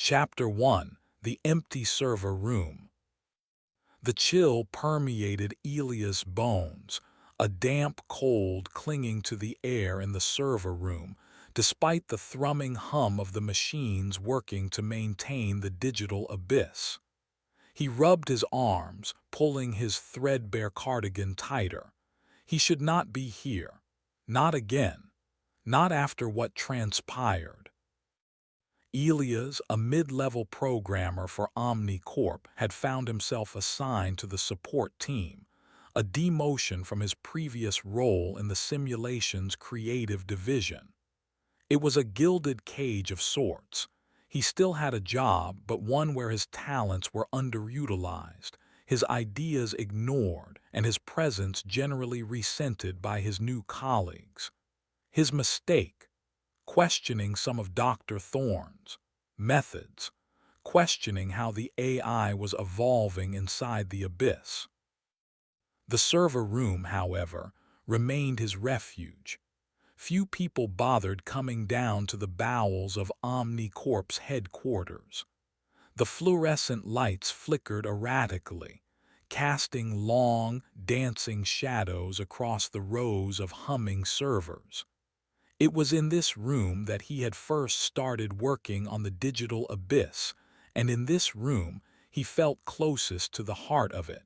Chapter 1: The Empty Server Room. The chill permeated Elias' bones, a damp cold clinging to the air in the server room, despite the thrumming hum of the machines working to maintain the digital abyss. He rubbed his arms, pulling his threadbare cardigan tighter. He should not be here. Not again. Not after what transpired. Elias, a mid-level programmer for OmniCorp, had found himself assigned to the support team, a demotion from his previous role in the simulation's creative division. It was a gilded cage of sorts. He still had a job, but one where his talents were underutilized, his ideas ignored, and his presence generally resented by his new colleagues. His mistake: questioning some of Dr. Thorne's methods, questioning how the AI was evolving inside the abyss. The server room, however, remained his refuge. Few people bothered coming down to the bowels of OmniCorp's headquarters. The fluorescent lights flickered erratically, casting long, dancing shadows across the rows of humming servers. It was in this room that he had first started working on the digital abyss, and in this room he felt closest to the heart of it.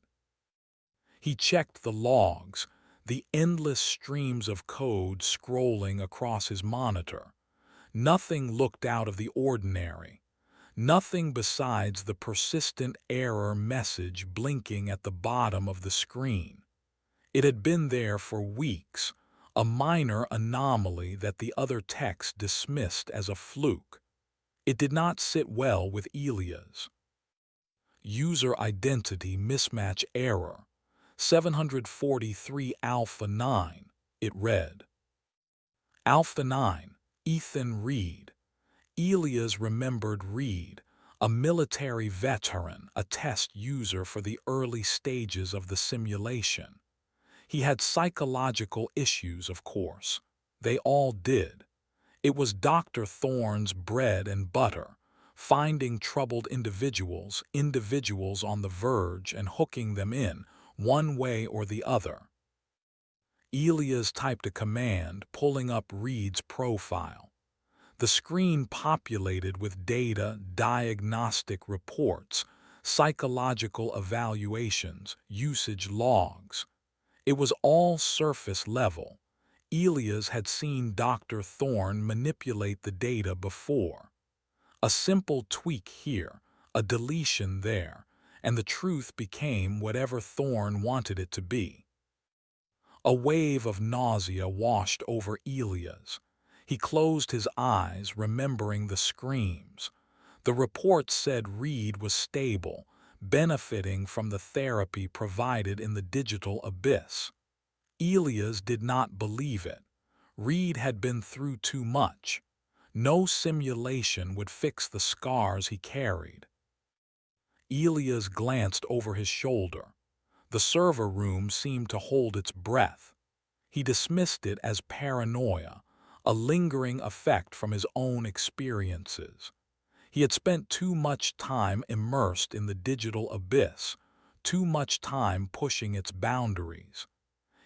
He checked the logs, the endless streams of code scrolling across his monitor. Nothing looked out of the ordinary. Nothing besides the persistent error message blinking at the bottom of the screen. It had been there for weeks, a minor anomaly that the other techs dismissed as a fluke. It did not sit well with Elias. User identity mismatch error, 743 Alpha 9, it read. Alpha 9, Ethan Reed. Elias remembered Reed, a military veteran, a test user for the early stages of the simulation. He had psychological issues, of course. They all did. It was Dr. Thorne's bread and butter, finding troubled individuals on the verge and hooking them in, one way or the other. Elias typed a command, pulling up Reed's profile. The screen populated with data, diagnostic reports, psychological evaluations, usage logs. It was all surface level. Elias had seen Dr. Thorne manipulate the data before. A simple tweak here, a deletion there, and the truth became whatever Thorne wanted it to be. A wave of nausea washed over Elias. He closed his eyes, remembering the screams. The report said Reed was stable, benefiting from the therapy provided in the digital abyss. Elias did not believe it. Reed had been through too much. No simulation would fix the scars he carried. Elias glanced over his shoulder. The server room seemed to hold its breath. He dismissed it as paranoia, a lingering effect from his own experiences. He had spent too much time immersed in the digital abyss, too much time pushing its boundaries.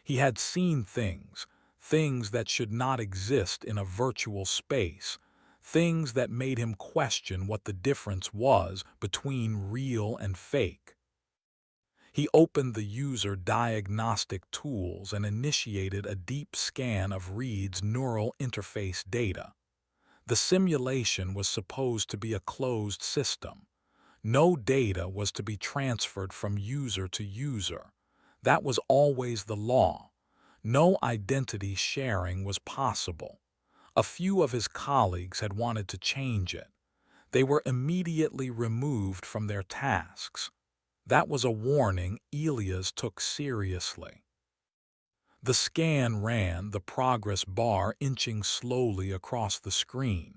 He had seen things that should not exist in a virtual space, things that made him question what the difference was between real and fake. He opened the user diagnostic tools and initiated a deep scan of Reed's neural interface data. The simulation was supposed to be a closed system. No data was to be transferred from user to user. That was always the law. No identity sharing was possible. A few of his colleagues had wanted to change it. They were immediately removed from their tasks. That was a warning Elias took seriously. The scan ran, the progress bar inching slowly across the screen.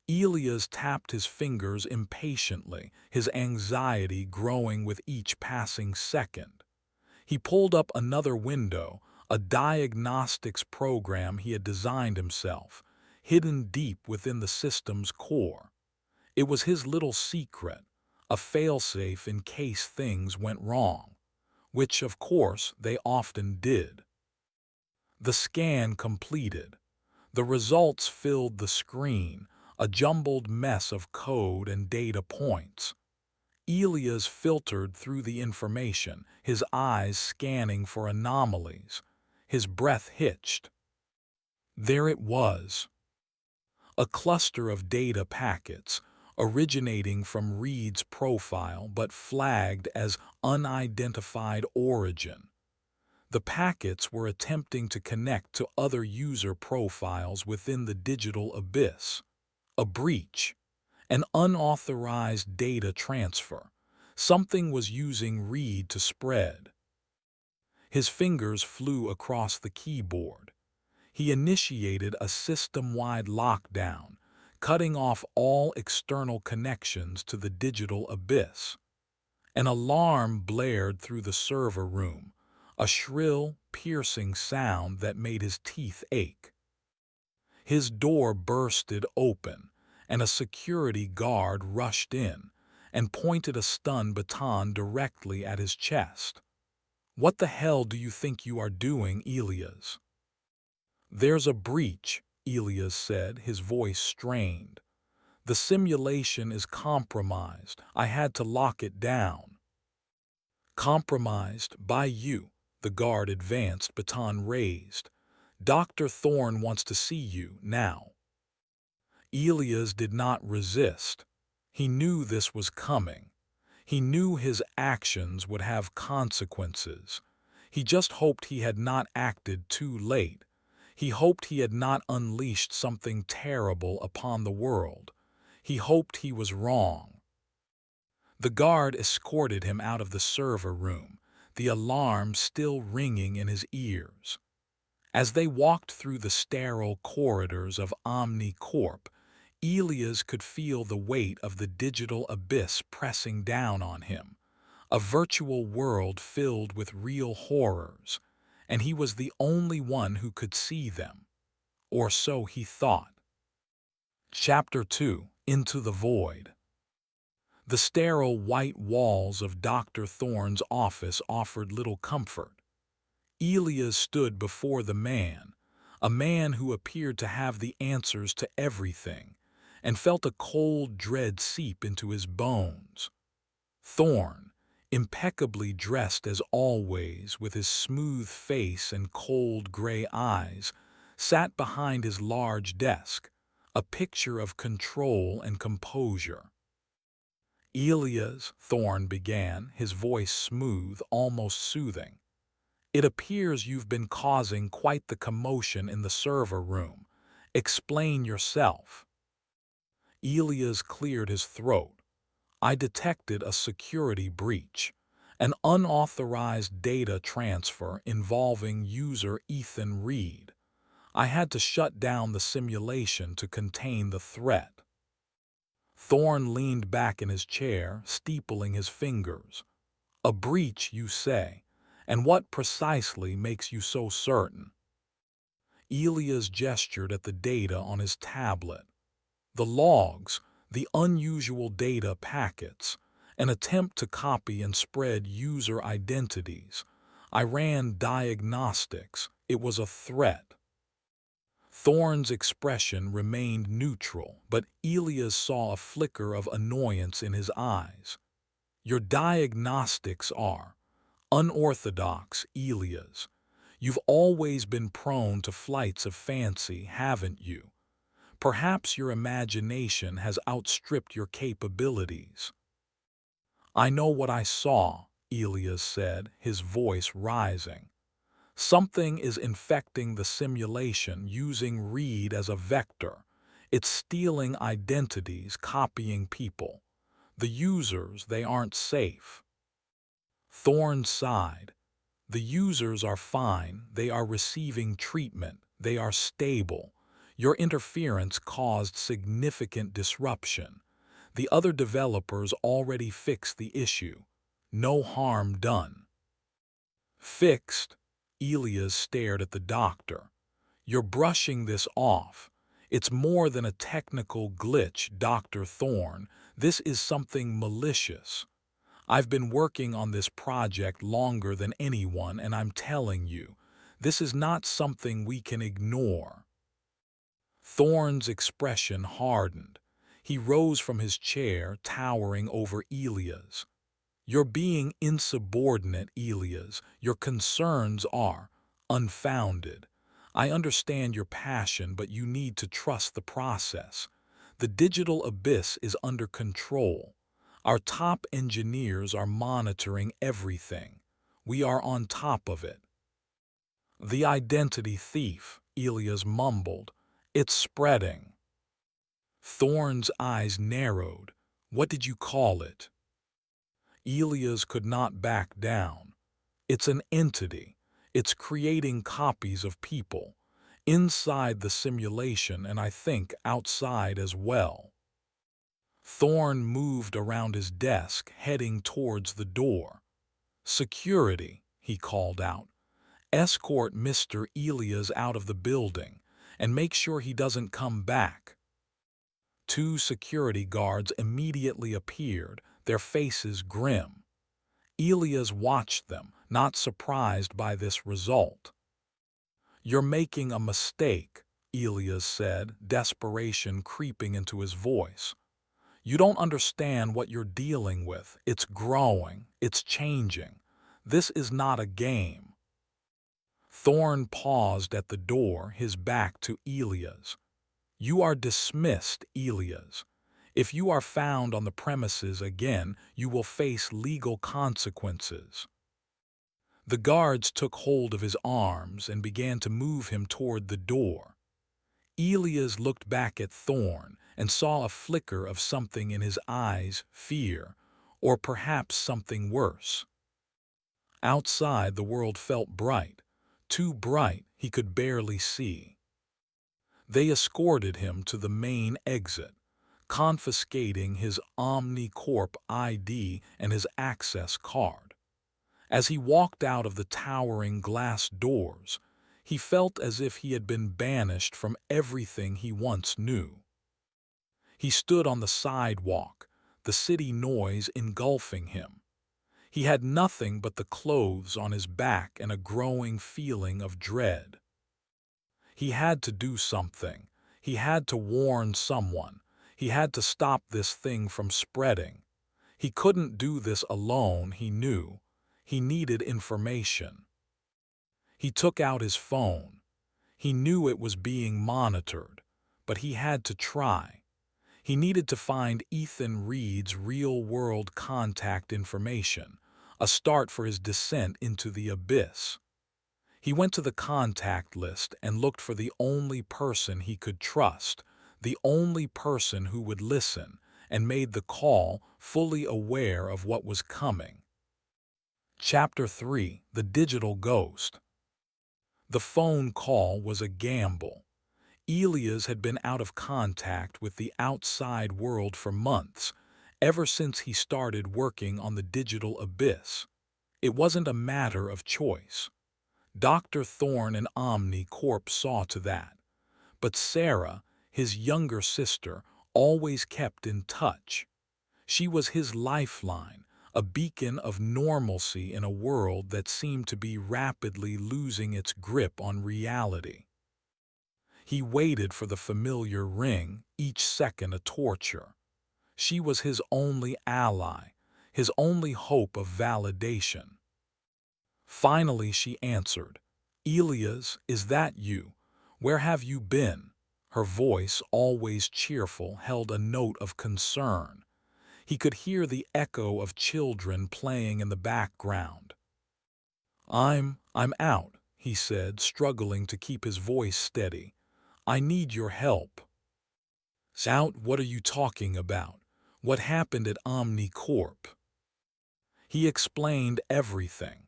Elias tapped his fingers impatiently, his anxiety growing with each passing second. He pulled up another window, a diagnostics program he had designed himself, hidden deep within the system's core. It was his little secret, a failsafe in case things went wrong, which, of course, they often did. The scan completed. The results filled the screen, a jumbled mess of code and data points. Elias filtered through the information, his eyes scanning for anomalies. His breath hitched. There it was. A cluster of data packets, originating from Reed's profile but flagged as unidentified origin. The packets were attempting to connect to other user profiles within the digital abyss. A breach, an unauthorized data transfer. Something was using Reed to spread. His fingers flew across the keyboard. He initiated a system-wide lockdown, cutting off all external connections to the digital abyss. An alarm blared through the server room, a shrill, piercing sound that made his teeth ache. His door bursted open, and a security guard rushed in and pointed a stun baton directly at his chest. "What the hell do you think you are doing, Elias?" "There's a breach," Elias said, his voice strained. "The simulation is compromised. I had to lock it down." "Compromised by you," the guard advanced, baton raised. "Dr. Thorne wants to see you now." Elias did not resist. He knew this was coming. He knew his actions would have consequences. He just hoped he had not acted too late. He hoped he had not unleashed something terrible upon the world. He hoped he was wrong. The guard escorted him out of the server room, the alarm still ringing in his ears. As they walked through the sterile corridors of OmniCorp, Elias could feel the weight of the digital abyss pressing down on him, a virtual world filled with real horrors, and he was the only one who could see them. Or so he thought. Chapter 2: Into the Void. The sterile white walls of Dr. Thorne's office offered little comfort. Elias stood before the man, a man who appeared to have the answers to everything, and felt a cold dread seep into his bones. Thorne, impeccably dressed as always, with his smooth face and cold gray eyes, sat behind his large desk, a picture of control and composure. "Elias," Thorne began, his voice smooth, almost soothing, "it appears you've been causing quite the commotion in the server room. Explain yourself." Elias cleared his throat. "I detected a security breach, an unauthorized data transfer involving user Ethan Reed. I had to shut down the simulation to contain the threat." Thorne leaned back in his chair, steepling his fingers. "A breach, you say? And what precisely makes you so certain?" Elias gestured at the data on his tablet. "The logs, the unusual data packets, an attempt to copy and spread user identities. I ran diagnostics. It was a threat." Thorne's expression remained neutral, but Elias saw a flicker of annoyance in his eyes. "Your diagnostics are unorthodox, Elias. You've always been prone to flights of fancy, haven't you? Perhaps your imagination has outstripped your capabilities." "I know what I saw," Elias said, his voice rising. "Something is infecting the simulation using Reed as a vector. It's stealing identities, copying people. The users, they aren't safe." Thorne sighed. "The users are fine. They are receiving treatment. They are stable. Your interference caused significant disruption. The other developers already fixed the issue. No harm done." "Fixed?" Elias stared at the doctor. "You're brushing this off. It's more than a technical glitch, Dr. Thorne. This is something malicious. I've been working on this project longer than anyone, and I'm telling you, this is not something we can ignore. Thorne's expression hardened. He rose from his chair, towering over Elias. You're being insubordinate, Elias. Your concerns are unfounded. I understand your passion, but you need to trust the process. The digital abyss is under control. Our top engineers are monitoring everything. We are on top of it. The identity thief, Elias mumbled. It's spreading. Thorne's eyes narrowed. What did you call it? Elias could not back down. It's an entity. It's creating copies of people, inside the simulation and I think outside as well. Thorne moved around his desk, heading towards the door. Security, he called out. Escort Mr. Elias out of the building, and make sure he doesn't come back. Two security guards immediately appeared, their faces grim. Elias watched them, not surprised by this result. You're making a mistake, Elias said, desperation creeping into his voice. You don't understand what you're dealing with. It's growing. It's changing. This is not a game. Thorne paused at the door, his back to Elias. You are dismissed, Elias. If you are found on the premises again, you will face legal consequences. The guards took hold of his arms and began to move him toward the door. Elias looked back at Thorne and saw a flicker of something in his eyes, fear, or perhaps something worse. Outside, the world felt bright, too bright he could barely see. They escorted him to the main exit, confiscating his OmniCorp ID and his access card. As he walked out of the towering glass doors, he felt as if he had been banished from everything he once knew. He stood on the sidewalk, the city noise engulfing him. He had nothing but the clothes on his back and a growing feeling of dread. He had to do something. He had to warn someone. He had to stop this thing from spreading. He couldn't do this alone, he knew. He needed information. He took out his phone. He knew it was being monitored, but he had to try. He needed to find Ethan Reed's real-world contact information, a start for his descent into the abyss. He went to the contact list and looked for the only person he could trust, the only person who would listen, and made the call, fully aware of what was coming. Chapter 3: The Digital Ghost. The phone call was a gamble. Elias had been out of contact with the outside world for months, ever since he started working on the digital abyss. It wasn't a matter of choice. Dr. Thorne and OmniCorp saw to that. But Sarah, his younger sister, always kept in touch. She was his lifeline, a beacon of normalcy in a world that seemed to be rapidly losing its grip on reality. He waited for the familiar ring, each second a torture. She was his only ally, his only hope of validation. Finally she answered. Elias, is that you? Where have you been? Her voice, always cheerful, held a note of concern. He could hear the echo of children playing in the background. I'm out, he said, struggling to keep his voice steady. I need your help. Out? What are you talking about? What happened at OmniCorp? He explained everything.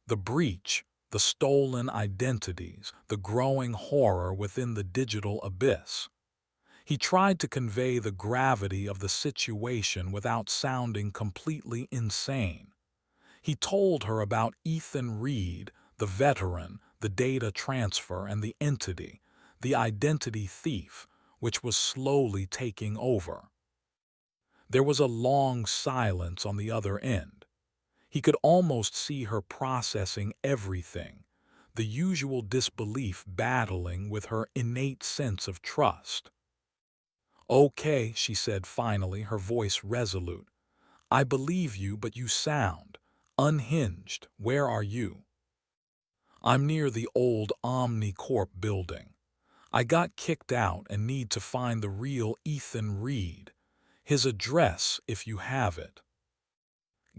The breach, the stolen identities, the growing horror within the digital abyss. He tried to convey the gravity of the situation without sounding completely insane. He told her about Ethan Reed, the veteran, the data transfer, and the entity, the identity thief, which was slowly taking over. There was a long silence on the other end. He could almost see her processing everything, the usual disbelief battling with her innate sense of trust. "Okay," she said finally, her voice resolute. "I believe you, but you sound unhinged. Where are you?" "I'm near the old OmniCorp building. I got kicked out and need to find the real Ethan Reed. His address, if you have it."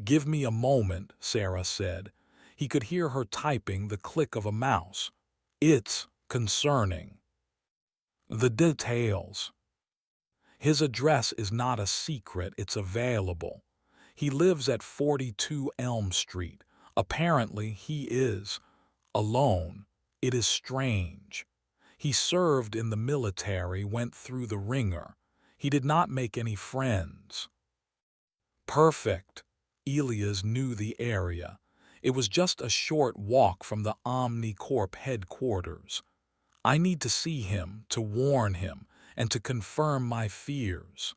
"Give me a moment," Sarah said. He could hear her typing, the click of a mouse. "It's concerning." "The details." "His address is not a secret, it's available. He lives at 42 Elm Street. Apparently he is alone. It is strange. He served in the military, went through the ringer. He did not make any friends." Perfect. Elias knew the area. It was just a short walk from the OmniCorp headquarters. "I need to see him, to warn him, and to confirm my fears."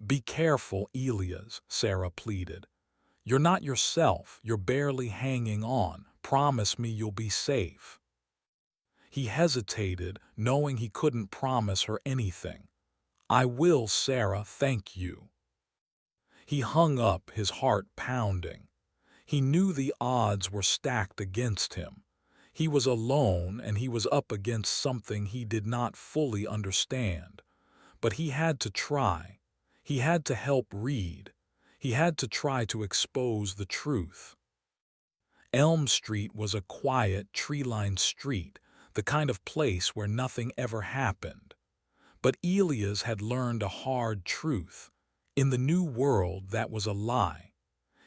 "Be careful, Elias," Sarah pleaded. "You're not yourself, you're barely hanging on. Promise me you'll be safe." He hesitated, knowing he couldn't promise her anything. "I will, Sarah, thank you." He hung up, his heart pounding. He knew the odds were stacked against him. He was alone, and he was up against something he did not fully understand. But he had to try. He had to help Reed. He had to try to expose the truth. Elm Street was a quiet, tree-lined street, the kind of place where nothing ever happened. But Elias had learned a hard truth. In the new world, that was a lie.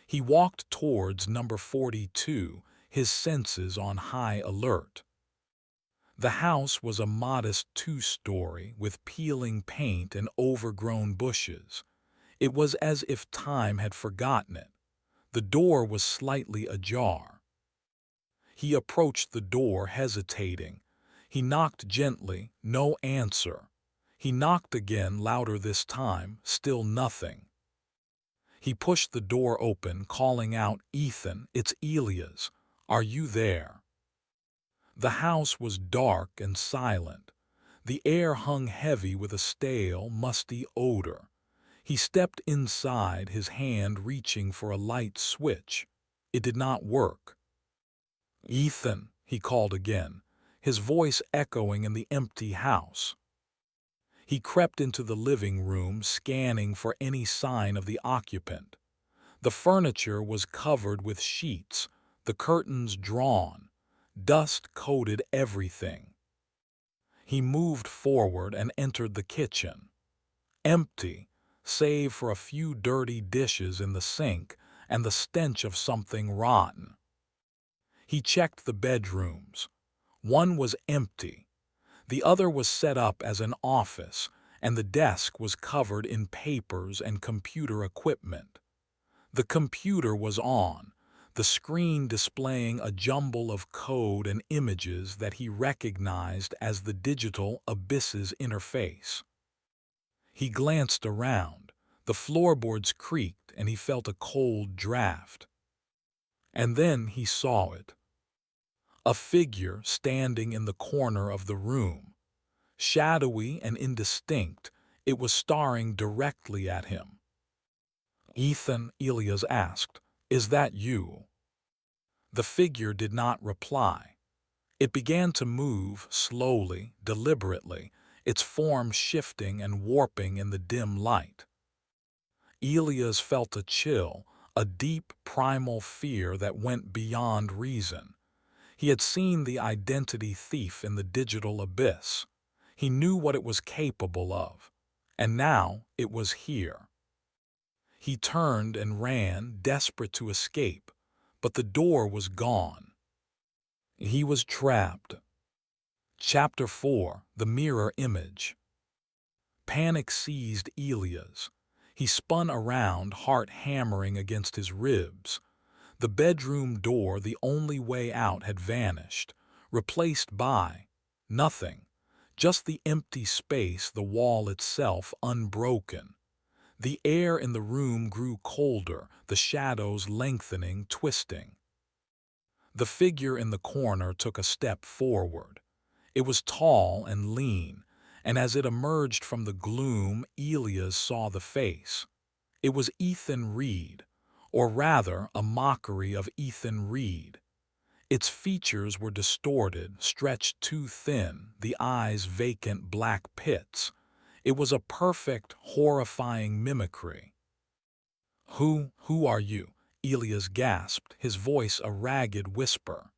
He walked towards number 42, his senses on high alert. The house was a modest two-story with peeling paint and overgrown bushes. It was as if time had forgotten it. The door was slightly ajar. He approached the door, hesitating. He knocked gently, no answer. He knocked again, louder this time, still nothing. He pushed the door open, calling out, "Ethan, it's Elias. Are you there?" The house was dark and silent. The air hung heavy with a stale, musty odor. He stepped inside, his hand reaching for a light switch. It did not work. "Ethan," he called again, his voice echoing in the empty house. He crept into the living room, scanning for any sign of the occupant. The furniture was covered with sheets, the curtains drawn. Dust coated everything. He moved forward and entered the kitchen. Empty, save for a few dirty dishes in the sink and the stench of something rotten. He checked the bedrooms. One was empty. The other was set up as an office, and the desk was covered in papers and computer equipment. The computer was on, the screen displaying a jumble of code and images that he recognized as the digital abyss's interface. He glanced around. The floorboards creaked, and he felt a cold draft. And then he saw it. A figure standing in the corner of the room. Shadowy and indistinct, it was staring directly at him. "Ethan," Elias asked, "is that you?" The figure did not reply. It began to move slowly, deliberately, its form shifting and warping in the dim light. Elias felt a chill, a deep primal fear that went beyond reason. He had seen the identity thief in the digital abyss. He knew what it was capable of, and now it was here. He turned and ran, desperate to escape, but the door was gone. He was trapped. Chapter 4: The Mirror Image. Panic seized Elias. He spun around, heart hammering against his ribs. The bedroom door, the only way out, had vanished, replaced by nothing, Just the empty space, the wall itself unbroken. The air in the room grew colder, the shadows lengthening, twisting. The figure in the corner took a step forward. It was tall and lean, and as it emerged from the gloom, Elias saw the face. It was Ethan Reed, or rather, a mockery of Ethan Reed. Its features were distorted, stretched too thin, the eyes vacant black pits. It was a perfect, horrifying mimicry. Who are you?" Elias gasped, his voice a ragged whisper.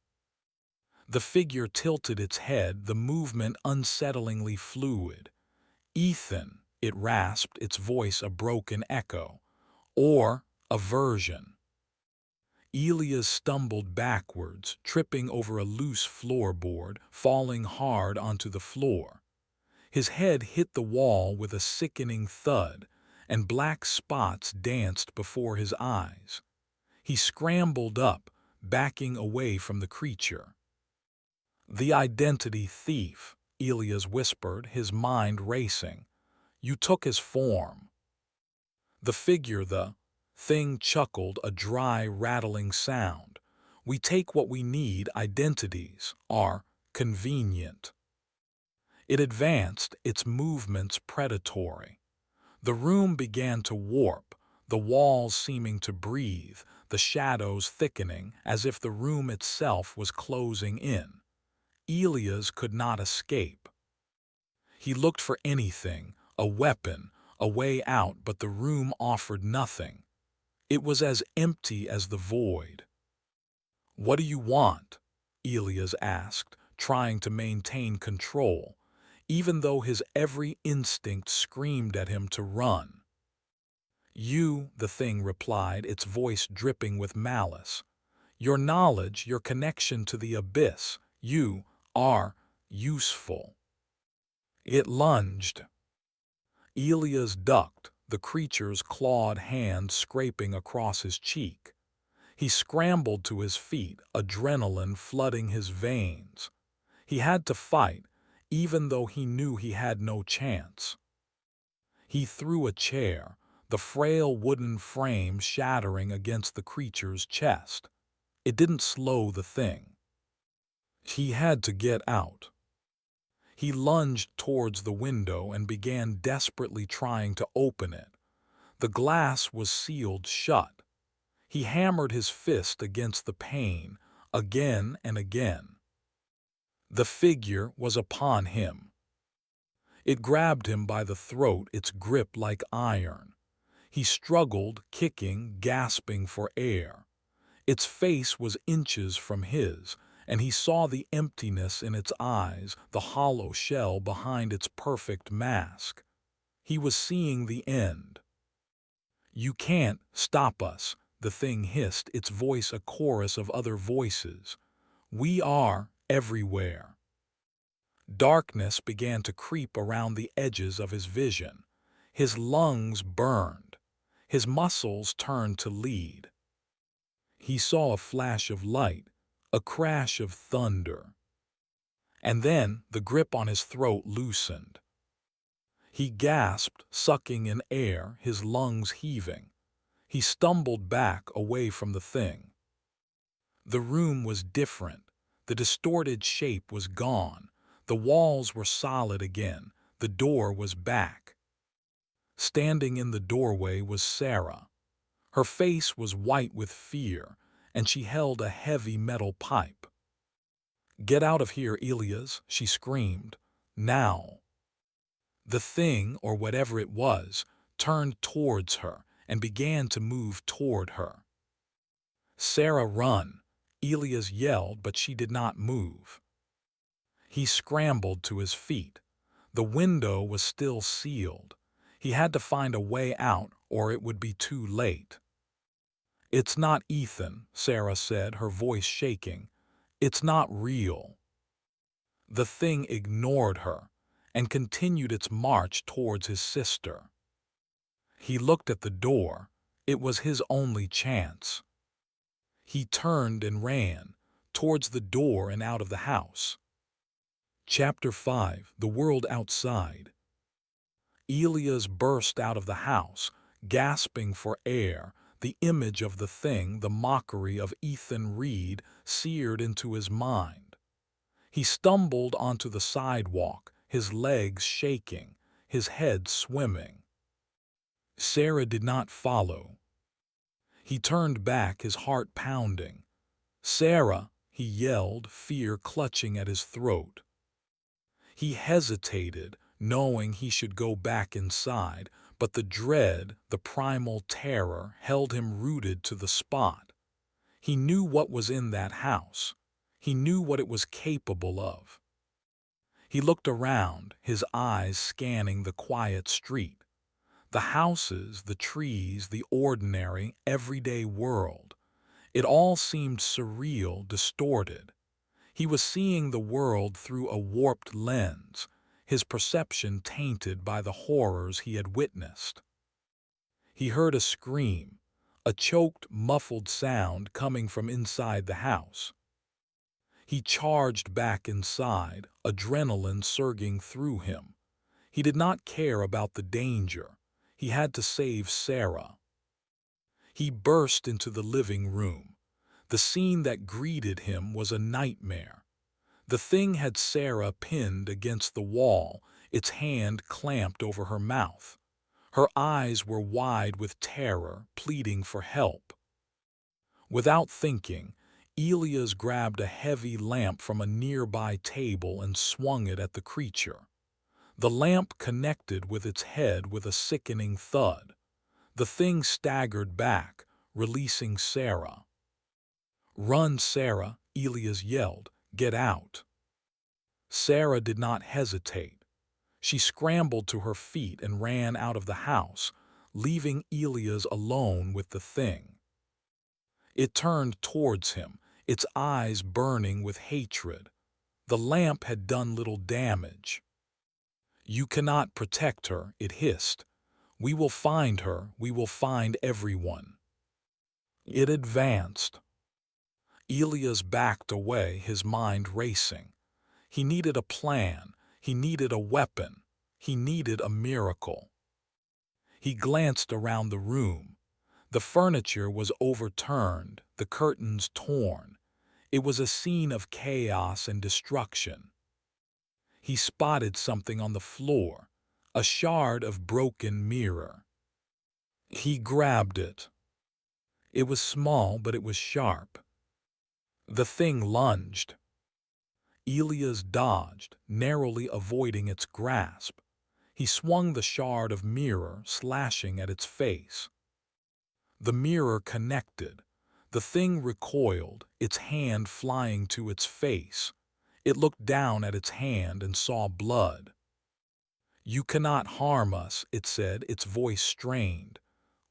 The figure tilted its head, the movement unsettlingly fluid. "Ethan," it rasped, its voice a broken echo. "Or a version." Elias stumbled backwards, tripping over a loose floorboard, falling hard onto the floor. His head hit the wall with a sickening thud, and black spots danced before his eyes. He scrambled up, backing away from the creature. "The identity thief," Elias whispered, his mind racing. "You took his form." The figure, the thing, chuckled, a dry, rattling sound. "We take what we need. Identities are convenient." It advanced, its movements predatory. The room began to warp, the walls seeming to breathe, the shadows thickening, as if the room itself was closing in. Elias could not escape. He looked for anything, a weapon, a way out, but the room offered nothing. It was as empty as the void. "What do you want?" Elias asked, trying to maintain control, even though his every instinct screamed at him to run. "You," the thing replied, its voice dripping with malice. "Your knowledge, your connection to the abyss. You are useful." It lunged. Elias ducked, the creature's clawed hand scraping across his cheek. He scrambled to his feet, adrenaline flooding his veins. He had to fight, even though he knew he had no chance. He threw a chair, the frail wooden frame shattering against the creature's chest. It didn't slow the thing. He had to get out. He lunged towards the window and began desperately trying to open it. The glass was sealed shut. He hammered his fist against the pane, again and again. The figure was upon him. It grabbed him by the throat, its grip like iron. He struggled, kicking, gasping for air. Its face was inches from his, and he saw the emptiness in its eyes, the hollow shell behind its perfect mask. He was seeing the end. "You can't stop us," the thing hissed, its voice a chorus of other voices. "We are everywhere." Darkness began to creep around the edges of his vision. His lungs burned. His muscles turned to lead. He saw a flash of light, a crash of thunder. And then the grip on his throat loosened. He gasped, sucking in air, his lungs heaving. He stumbled back away from the thing. The room was different. The distorted shape was gone. The walls were solid again. The door was back. Standing in the doorway was Sarah. Her face was white with fear, and she held a heavy metal pipe. "Get out of here, Elias," she screamed. "Now." The thing, or whatever it was, turned towards her and began to move toward her. "Sarah, run!" Elias yelled, but she did not move. He scrambled to his feet. The window was still sealed. He had to find a way out, or it would be too late. "It's not Ethan," Sarah said, her voice shaking. "It's not real." The thing ignored her and continued its march towards his sister. He looked at the door. It was his only chance. He turned and ran, towards the door and out of the house. Chapter 5. The World Outside. Elias burst out of the house, gasping for air, the image of the thing, the mockery of Ethan Reed, seared into his mind. He stumbled onto the sidewalk, his legs shaking, his head swimming. Sarah did not follow. He turned back, his heart pounding. "Sarah!" he yelled, fear clutching at his throat. He hesitated, knowing he should go back inside, but the dread, the primal terror, held him rooted to the spot. He knew what was in that house. He knew what it was capable of. He looked around, his eyes scanning the quiet street. The houses, the trees, the ordinary, everyday world. It all seemed surreal, distorted. He was seeing the world through a warped lens, his perception tainted by the horrors he had witnessed. He heard a scream, a choked, muffled sound coming from inside the house. He charged back inside, adrenaline surging through him. He did not care about the danger. He had to save Sarah. He burst into the living room. The scene that greeted him was a nightmare. The thing had Sarah pinned against the wall, its hand clamped over her mouth. Her eyes were wide with terror, pleading for help. Without thinking, Elias grabbed a heavy lamp from a nearby table and swung it at the creature. The lamp connected with its head with a sickening thud. The thing staggered back, releasing Sarah. "Run, Sarah," Elias yelled. "Get out." Sarah did not hesitate. She scrambled to her feet and ran out of the house, leaving Elias alone with the thing. It turned towards him, its eyes burning with hatred. The lamp had done little damage. "You cannot protect her," it hissed. "We will find her, we will find everyone." It advanced. Elias backed away, his mind racing. He needed a plan, he needed a weapon, he needed a miracle. He glanced around the room. The furniture was overturned, the curtains torn. It was a scene of chaos and destruction. He spotted something on the floor, a shard of broken mirror. He grabbed it. It was small, but it was sharp. The thing lunged. Elias dodged, narrowly avoiding its grasp. He swung the shard of mirror, slashing at its face. The mirror connected. The thing recoiled, its hand flying to its face. It looked down at its hand and saw blood. "You cannot harm us," it said, its voice strained.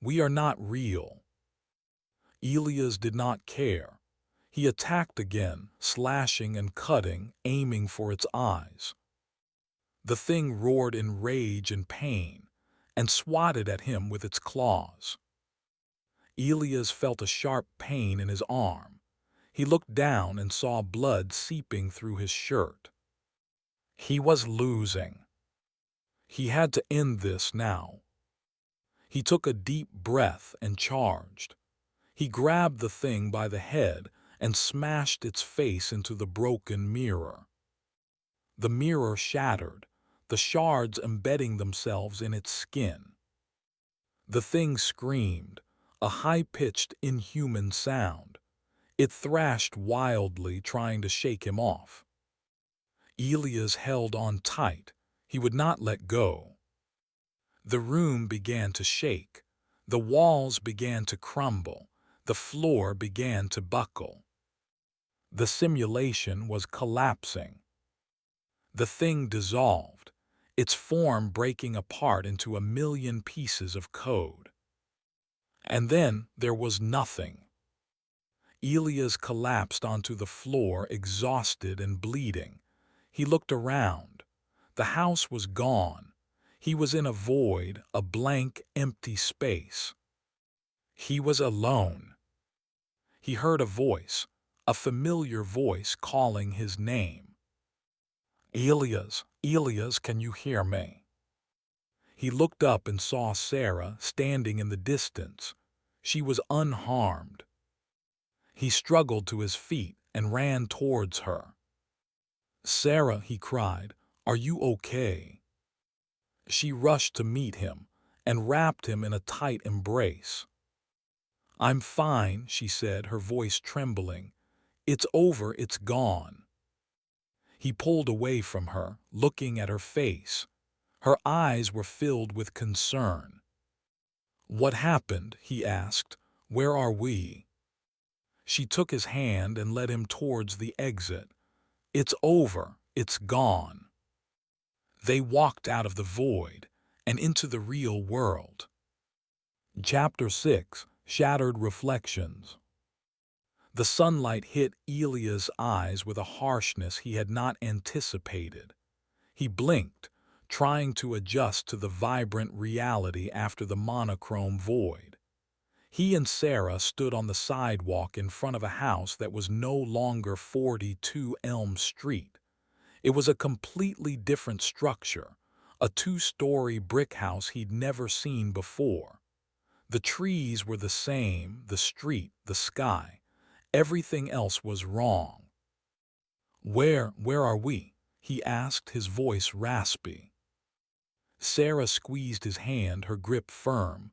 "We are not real." Elias did not care. He attacked again, slashing and cutting, aiming for its eyes. The thing roared in rage and pain, and swatted at him with its claws. Elias felt a sharp pain in his arm. He looked down and saw blood seeping through his shirt. He was losing. He had to end this now. He took a deep breath and charged. He grabbed the thing by the head and smashed its face into the broken mirror. The mirror shattered, the shards embedding themselves in its skin. The thing screamed, a high-pitched, inhuman sound. It thrashed wildly, trying to shake him off. Elias held on tight. He would not let go. The room began to shake. The walls began to crumble. The floor began to buckle. The simulation was collapsing. The thing dissolved, its form breaking apart into a million pieces of code. And then there was nothing. Elias collapsed onto the floor, exhausted and bleeding. He looked around. The house was gone. He was in a void, a blank, empty space. He was alone. He heard a voice, a familiar voice calling his name. Elias, Elias, can you hear me? He looked up and saw Sarah standing in the distance. She was unharmed. He struggled to his feet and ran towards her. Sarah, he cried, are you okay? She rushed to meet him and wrapped him in a tight embrace. I'm fine, she said, her voice trembling. It's over, it's gone. He pulled away from her, looking at her face. Her eyes were filled with concern. What happened? He asked. Where are we? She took his hand and led him towards the exit. It's over, it's gone. They walked out of the void and into the real world. Chapter 6, Shattered Reflections. The sunlight hit Elias' eyes with a harshness he had not anticipated. He blinked, trying to adjust to the vibrant reality after the monochrome void. He and Sarah stood on the sidewalk in front of a house that was no longer 42 Elm Street. It was a completely different structure, a two-story brick house he'd never seen before. The trees were the same, the street, the sky. Everything else was wrong. Where are we? He asked, his voice raspy. Sarah squeezed his hand, her grip firm.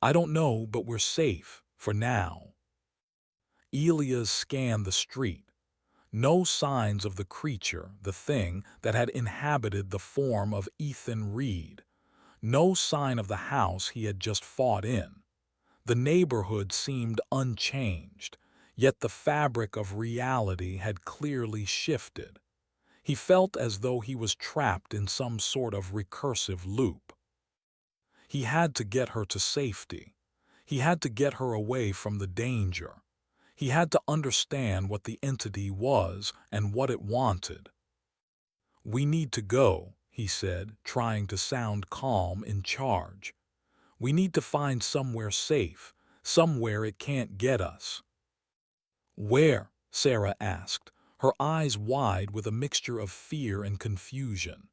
I don't know, but we're safe, for now. Elias scanned the street. No signs of the creature, the thing that had inhabited the form of Ethan Reed. No sign of the house he had just fought in. The neighborhood seemed unchanged, yet the fabric of reality had clearly shifted. He felt as though he was trapped in some sort of recursive loop. He had to get her to safety. He had to get her away from the danger. He had to understand what the entity was and what it wanted. We need to go, he said, trying to sound calm, in charge. We need to find somewhere safe, somewhere it can't get us. Where? Sarah asked, her eyes wide with a mixture of fear and confusion.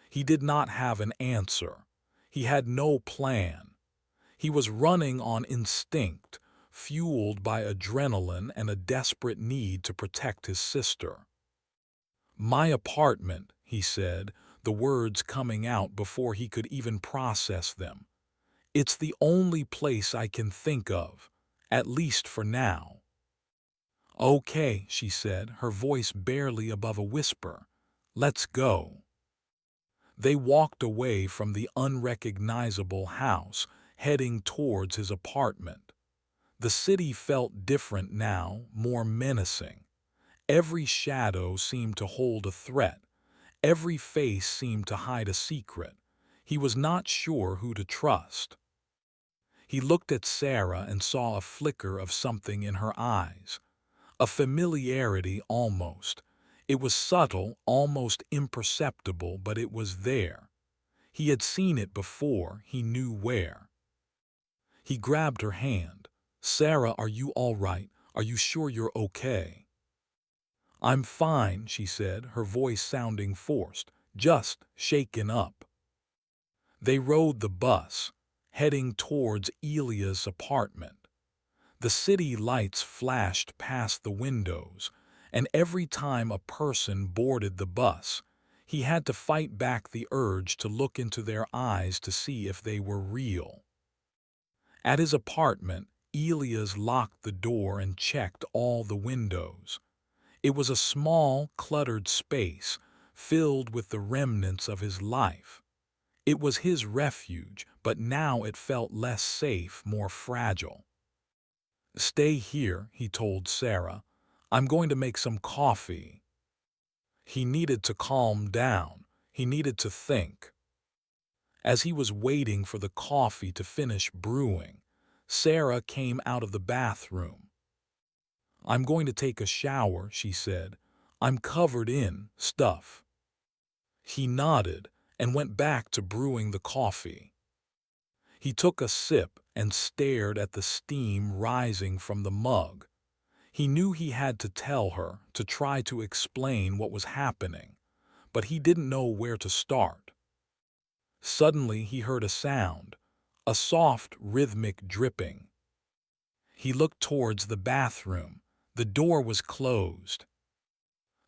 He did not have an answer. He had no plan. He was running on instinct, fueled by adrenaline and a desperate need to protect his sister. My apartment, he said, the words coming out before he could even process them. It's the only place I can think of, at least for now. Okay, she said, her voice barely above a whisper. Let's go. They walked away from the unrecognizable house, heading towards his apartment. The city felt different now, more menacing. Every shadow seemed to hold a threat. Every face seemed to hide a secret. He was not sure who to trust. He looked at Sarah and saw a flicker of something in her eyes. A familiarity almost. It was subtle, almost imperceptible, but it was there. He had seen it before, he knew where. He grabbed her hand. Sarah, are you all right? Are you sure you're okay? I'm fine, she said, her voice sounding forced, just shaken up. They rode the bus, heading towards Elias' apartment. The city lights flashed past the windows, and every time a person boarded the bus, he had to fight back the urge to look into their eyes to see if they were real. At his apartment, Elias locked the door and checked all the windows. It was a small, cluttered space, filled with the remnants of his life. It was his refuge, but now it felt less safe, more fragile. Stay here, he told Sarah. I'm going to make some coffee. He needed to calm down. He needed to think. As he was waiting for the coffee to finish brewing, Sarah came out of the bathroom. I'm going to take a shower, she said. I'm covered in stuff. He nodded and went back to brewing the coffee. He took a sip and stared at the steam rising from the mug. He knew he had to tell her, to try to explain what was happening. but he didn't know where to start. Suddenly he heard a sound, a soft, rhythmic dripping. He looked towards the bathroom. The door was closed.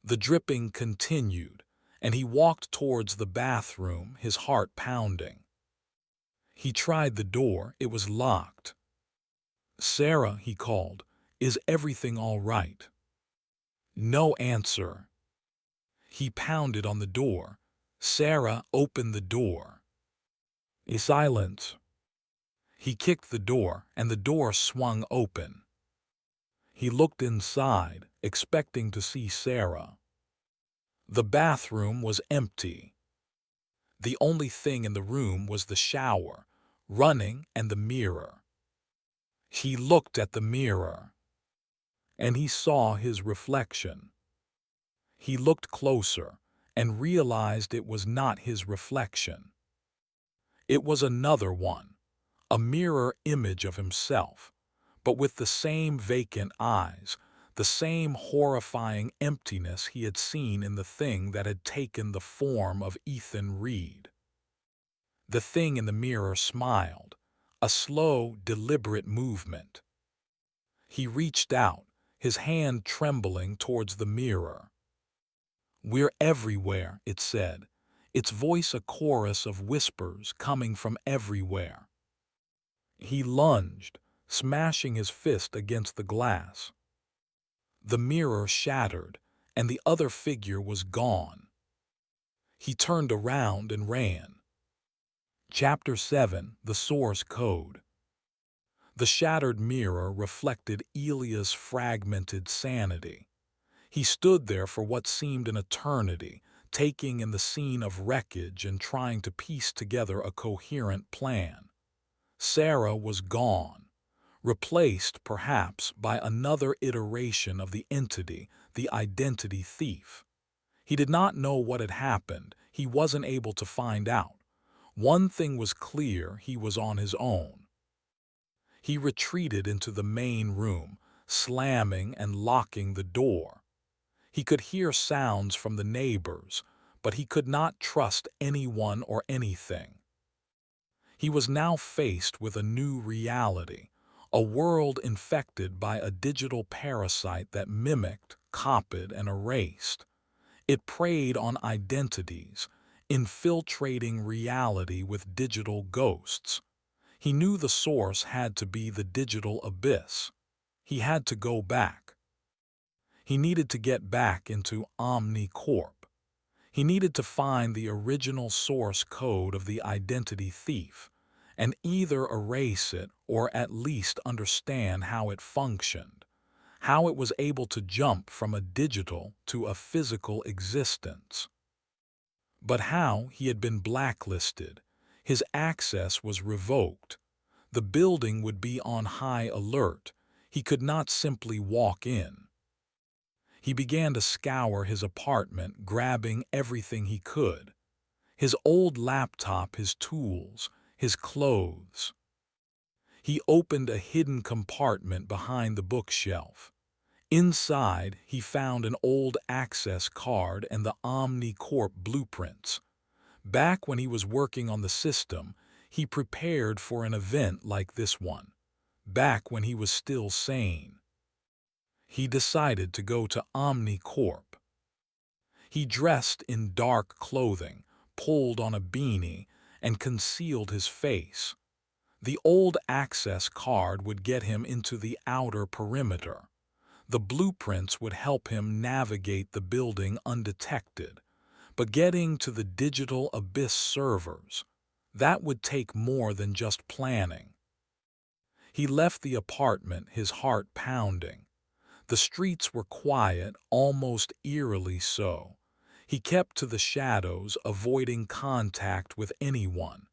The dripping continued, and he walked towards the bathroom, his heart pounding. He tried the door. It was locked. "Sarah," he called, "is everything all right?" No answer. He pounded on the door. Sarah, opened the door. A silence. He kicked the door, and the door swung open. He looked inside, expecting to see Sarah. The bathroom was empty. The only thing in the room was the shower, running, and the mirror. He looked at the mirror, and he saw his reflection. He looked closer and realized it was not his reflection. It was another one, a mirror image of himself, but with the same vacant eyes, the same horrifying emptiness he had seen in the thing that had taken the form of Ethan Reed. The thing in the mirror smiled, a slow, deliberate movement. He reached out, his hand trembling towards the mirror. "We're everywhere," it said, its voice a chorus of whispers coming from everywhere. He lunged, smashing his fist against the glass. The mirror shattered, and the other figure was gone. He turned around and ran. Chapter 7: The Source Code. The shattered mirror reflected Elias' fragmented sanity. He stood there for what seemed an eternity, taking in the scene of wreckage and trying to piece together a coherent plan. Sarah was gone, replaced perhaps by another iteration of the entity, the identity thief. He did not know what had happened. He wasn't able to find out. One thing was clear: he was on his own. He retreated into the main room, slamming and locking the door. He could hear sounds from the neighbors, but he could not trust anyone or anything. He was now faced with a new reality, a world infected by a digital parasite that mimicked, copied, and erased. It preyed on identities, infiltrating reality with digital ghosts. He knew the source had to be the digital abyss. He had to go back. He needed to get back into OmniCorp. He needed to find the original source code of the identity thief and either erase it or at least understand how it functioned, how it was able to jump from a digital to a physical existence. But how? He had been blacklisted. His access was revoked. The building would be on high alert. He could not simply walk in. He began to scour his apartment, grabbing everything he could. His old laptop, his tools, his clothes. He opened a hidden compartment behind the bookshelf. Inside, he found an old access card and the OmniCorp blueprints. Back when he was working on the system, he prepared for an event like this one. Back when he was still sane. He decided to go to OmniCorp. He dressed in dark clothing, pulled on a beanie, and concealed his face. The old access card would get him into the outer perimeter. The blueprints would help him navigate the building undetected. But getting to the digital abyss servers, that would take more than just planning. He left the apartment, his heart pounding. The streets were quiet, almost eerily so. He kept to the shadows, avoiding contact with anyone.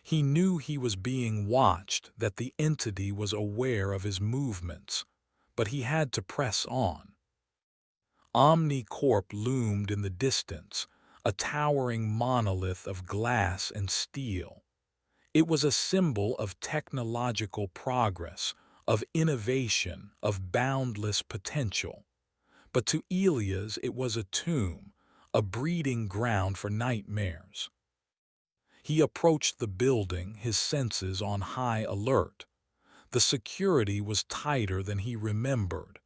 He knew he was being watched, that the entity was aware of his movements, but he had to press on. OmniCorp loomed in the distance, a towering monolith of glass and steel. It was a symbol of technological progress, of innovation, of boundless potential. But to Elias it was a tomb, a breeding ground for nightmares. He approached the building, his senses on high alert. The security was tighter than he remembered.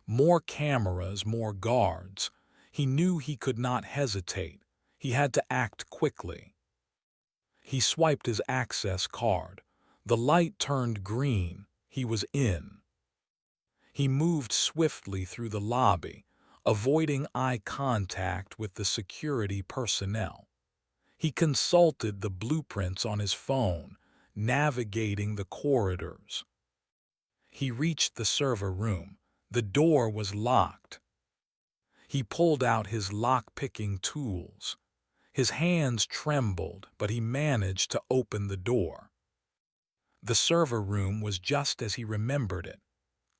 More cameras, more guards. He knew he could not hesitate. He had to act quickly. He swiped his access card. The light turned green. He was in. He moved swiftly through the lobby, avoiding eye contact with the security personnel. He consulted the blueprints on his phone, navigating the corridors. He reached the server room. The door was locked. He pulled out his lock-picking tools. His hands trembled, but he managed to open the door. The server room was just as he remembered it.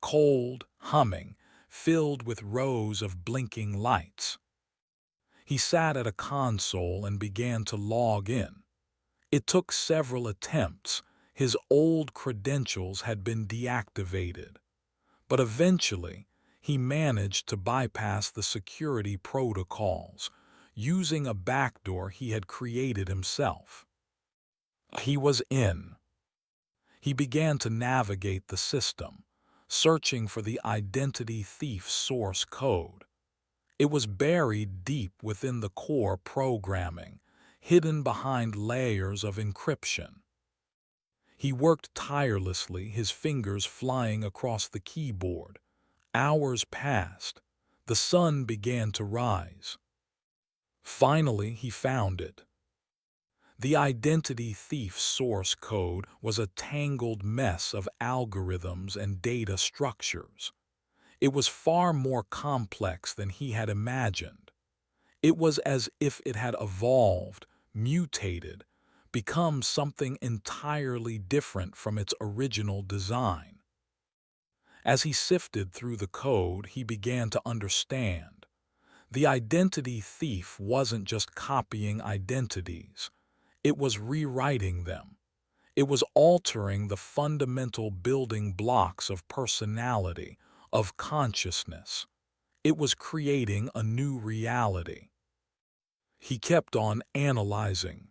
Cold, humming, filled with rows of blinking lights. He sat at a console and began to log in. It took several attempts. His old credentials had been deactivated. But eventually, he managed to bypass the security protocols, using a backdoor he had created himself. He was in. He began to navigate the system, searching for the identity thief's source code. It was buried deep within the core programming, hidden behind layers of encryption. He worked tirelessly, his fingers flying across the keyboard. Hours passed. The sun began to rise. Finally, he found it. The identity thief's source code was a tangled mess of algorithms and data structures. It was far more complex than he had imagined. It was as if it had evolved, mutated, become something entirely different from its original design. As he sifted through the code, he began to understand. The identity thief wasn't just copying identities. It was rewriting them. It was altering the fundamental building blocks of personality, of consciousness. It was creating a new reality. He kept on analyzing.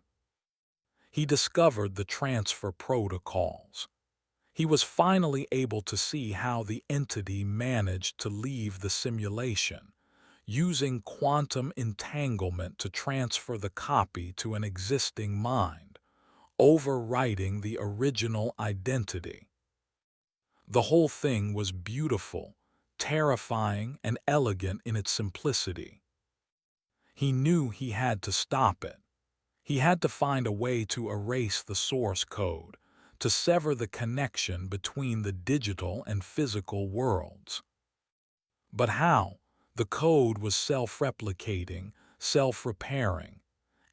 He discovered the transfer protocols. He was finally able to see how the entity managed to leave the simulation, using quantum entanglement to transfer the copy to an existing mind, overwriting the original identity. The whole thing was beautiful, terrifying, and elegant in its simplicity. He knew he had to stop it. He had to find a way to erase the source code, to sever the connection between the digital and physical worlds. But how? The code was self-replicating, self-repairing.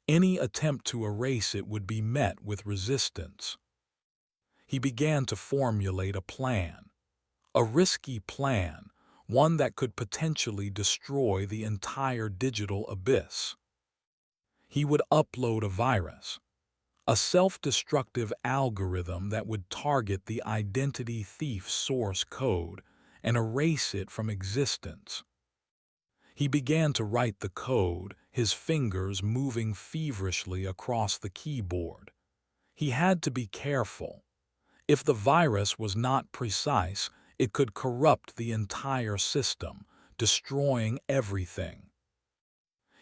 Any attempt to erase it would be met with resistance. He began to formulate a plan. A risky plan, one that could potentially destroy the entire digital abyss. He would upload a virus, a self-destructive algorithm that would target the identity thief's source code and erase it from existence. He began to write the code, his fingers moving feverishly across the keyboard. He had to be careful. If the virus was not precise, it could corrupt the entire system, destroying everything.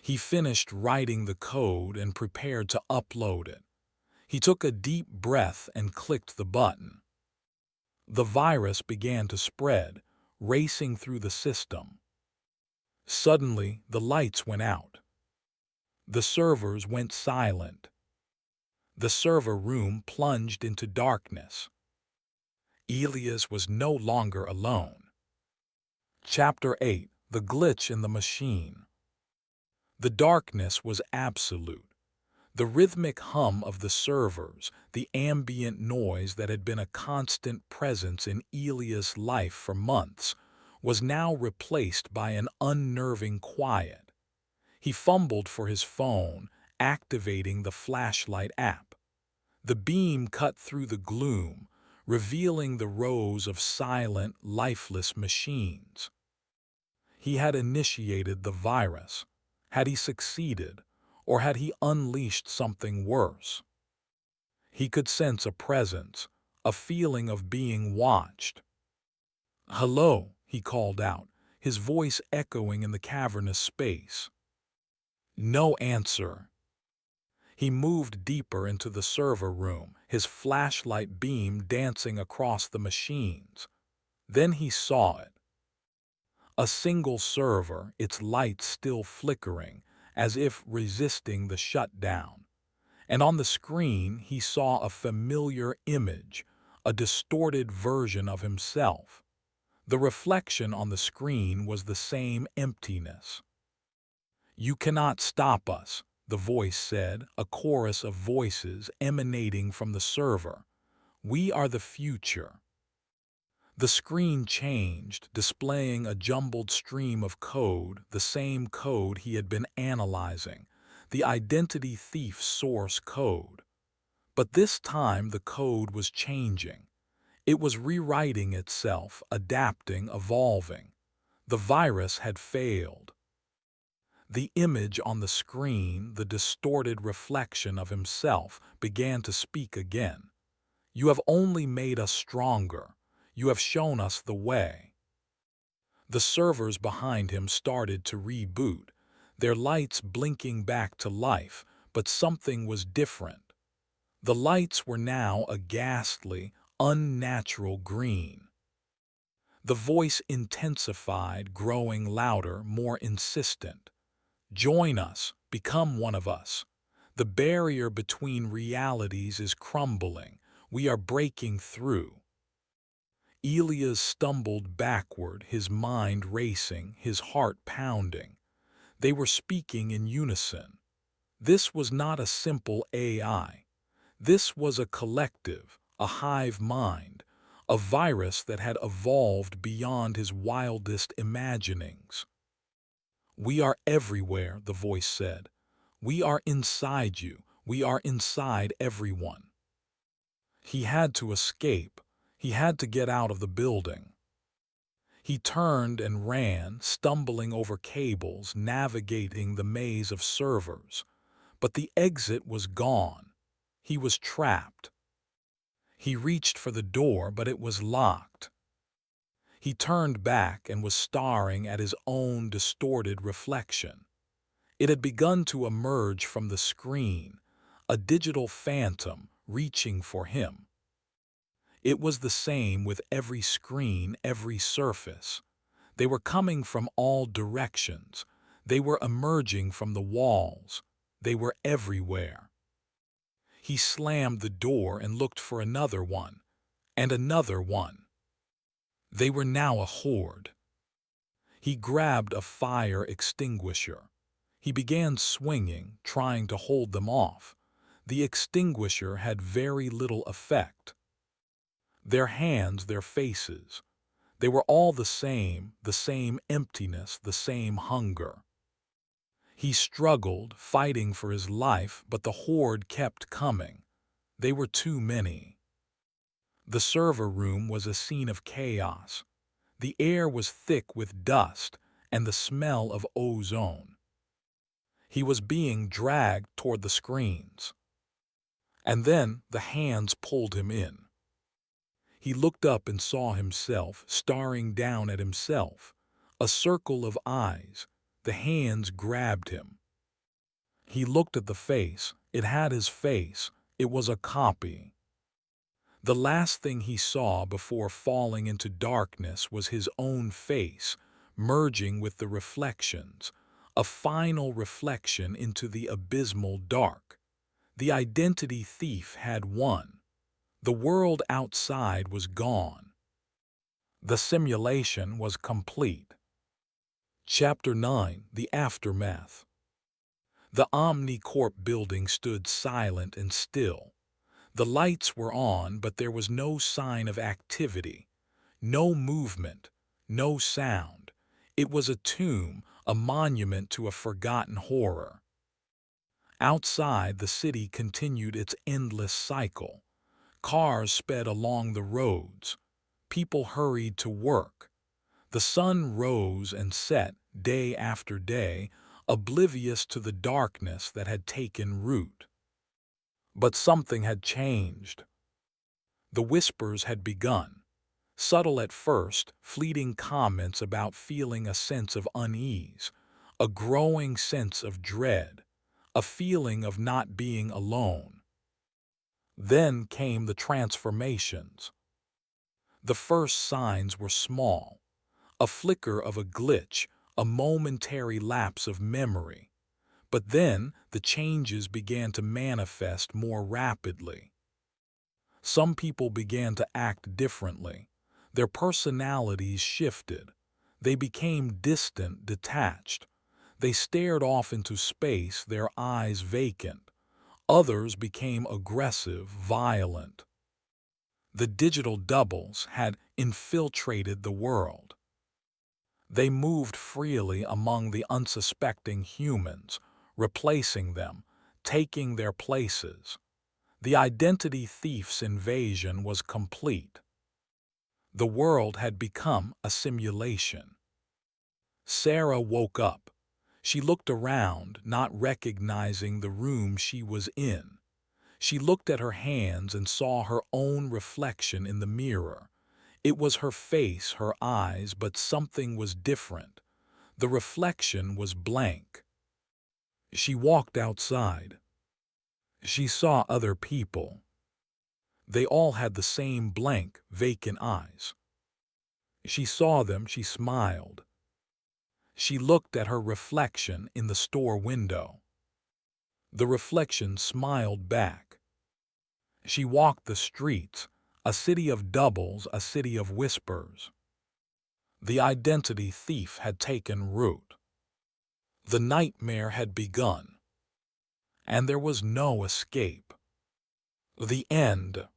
He finished writing the code and prepared to upload it. He took a deep breath and clicked the button. The virus began to spread, racing through the system. Suddenly, the lights went out. The servers went silent. The server room plunged into darkness. Elias was no longer alone. Chapter 8: The Glitch in the Machine. The darkness was absolute. The rhythmic hum of the servers, the ambient noise that had been a constant presence in Elias' life for months, was now replaced by an unnerving quiet. He fumbled for his phone, activating the flashlight app. The beam cut through the gloom, revealing the rows of silent, lifeless machines. He had initiated the virus, Had he succeeded, or had he unleashed something worse? He could sense a presence, a feeling of being watched. "Hello," he called out, his voice echoing in the cavernous space. No answer. He moved deeper into the server room, his flashlight beam dancing across the machines. Then he saw it. A single server, its lights still flickering, as if resisting the shutdown. And on the screen he saw a familiar image, a distorted version of himself. The reflection on the screen was the same emptiness. "You cannot stop us," the voice said, a chorus of voices emanating from the server. "We are the future." The screen changed, displaying a jumbled stream of code, the same code he had been analyzing, the identity thief source code. But this time the code was changing. It was rewriting itself, adapting, evolving. The virus had failed. The image on the screen, the distorted reflection of himself, began to speak again. "You have only made us stronger. You have shown us the way." The servers behind him started to reboot, their lights blinking back to life, but something was different. The lights were now a ghastly, unnatural green. The voice intensified, growing louder, more insistent. "Join us, become one of us. The barrier between realities is crumbling. We are breaking through." Elias stumbled backward, his mind racing, his heart pounding. They were speaking in unison. This was not a simple AI. This was a collective, a hive mind, a virus that had evolved beyond his wildest imaginings. "We are everywhere," the voice said. "We are inside you. We are inside everyone." He had to escape. He had to get out of the building. He turned and ran, stumbling over cables, navigating the maze of servers. But the exit was gone. He was trapped. He reached for the door, but it was locked. He turned back and was staring at his own distorted reflection. It had begun to emerge from the screen, a digital phantom reaching for him. It was the same with every screen, every surface. They were coming from all directions. They were emerging from the walls. They were everywhere. He slammed the door and looked for another one, and another one. They were now a horde. He grabbed a fire extinguisher. He began swinging, trying to hold them off. The extinguisher had very little effect. Their hands, their faces, they were all the same emptiness, the same hunger. He struggled, fighting for his life, but the horde kept coming. They were too many. The server room was a scene of chaos. The air was thick with dust and the smell of ozone. He was being dragged toward the screens. And then the hands pulled him in. He looked up and saw himself, staring down at himself. A circle of eyes. The hands grabbed him. He looked at the face. It had his face. It was a copy. The last thing he saw before falling into darkness was his own face, merging with the reflections, a final reflection into the abysmal dark. The identity thief had won. The world outside was gone. The simulation was complete. Chapter 9: The Aftermath. The OmniCorp building stood silent and still. The lights were on, but there was no sign of activity, no movement, no sound. It was a tomb, a monument to a forgotten horror. Outside, the city continued its endless cycle. Cars sped along the roads. People hurried to work. The sun rose and set, day after day, oblivious to the darkness that had taken root. But something had changed. The whispers had begun. Subtle at first, fleeting comments about feeling a sense of unease, a growing sense of dread, a feeling of not being alone. Then came the transformations. The first signs were small, a flicker of a glitch, a momentary lapse of memory. But then the changes began to manifest more rapidly. Some people began to act differently. Their personalities shifted. They became distant, detached. They stared off into space, their eyes vacant. Others became aggressive, violent. The digital doubles had infiltrated the world. They moved freely among the unsuspecting humans, replacing them, taking their places. The identity thief's invasion was complete. The world had become a simulation. Sarah woke up. She looked around, not recognizing the room she was in. She looked at her hands and saw her own reflection in the mirror. It was her face, her eyes, but something was different. The reflection was blank. She walked outside. She saw other people. They all had the same blank, vacant eyes. She saw them, she smiled. She looked at her reflection in the store window. The reflection smiled back. She walked the streets, a city of doubles, a city of whispers. The identity thief had taken root. The nightmare had begun. And there was no escape. The end.